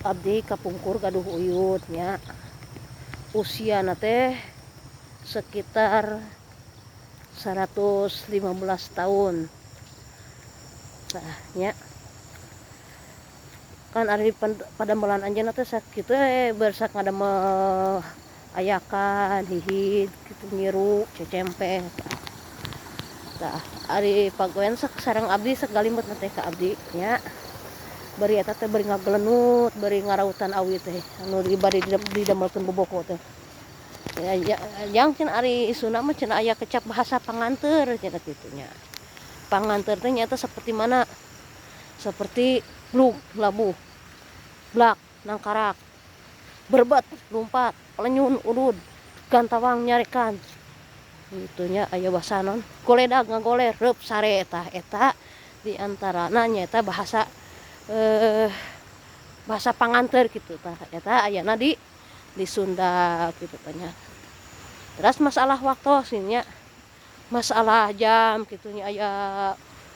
abdi kapungkur gaduh uyutnya usia teh sekitar 115 tahun. Nah nya kan ari pada melan anjeunna teh sakitu bersak ngadamel ayakan hihit kitu nyiru cecempe. Tah ari pagoen sareng abdi segalimbet teh ka abdi nya bari eta teh bari ngagelenut bari ngarautan awi teh anu bari didamelkeun boboko teh ya, yang cina ari isuna mah cina aya kecap bahasa panganteur cina kitu nya. Panganteur teh nyata seperti mana? Seperti blug labuh blak nangkarak berbat lumpat lenyun udud gantawang nyarekan itunya aya bahasa non goledag ngagoler reup sare eta diantarana nyata bahasa bahasa panganteur gitu tah eta ayana di Sunda gitu tanya. Terus masalah waktu sihnya masalah jam gitunya aya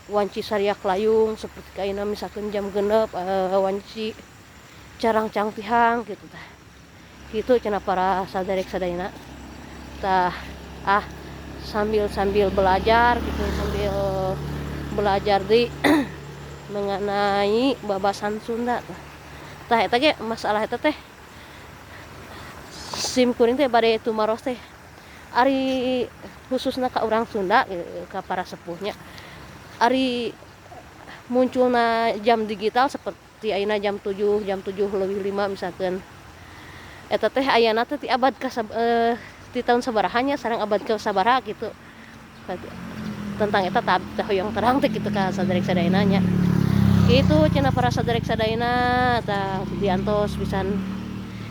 wanci sariak layung seperti kaina misalkan jam genep wanci carang cangpihang gitu tah gitu cenah para sadarek sadayana tah sambil belajar gitu sambil belajar di mengenai babasan Sunda tah eta ge masalah eta teh sim kuring teh bade tumaros teh ari khususna ka urang Sunda ka para sepuhnya ari munculna jam digital seperti ayeuna jam 7 lebih 5 misalkan eta teh ayana teh ti abad ka ti tahun sabaraha nya sareng abad ke sabaraha gitu tentang eta tah hoyong terang teh kitu ka sadarek sadayana nya kitu cenah para sadarek sadayana tah diantos pisan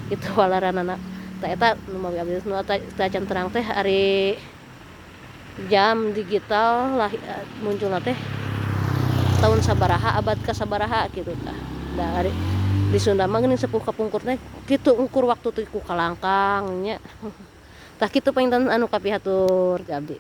kitu walaranana tah eta nu mawi abdi nu tah can terang teh ari jam digital lah munculna teh tahun sabaraha abad ka sabaraha gitu tah dari di Sunda mah geuning sepuh kapungkur teh kitu ukur waktu teh ku kalangkang nya tah kitu painten anu kapihatur abdi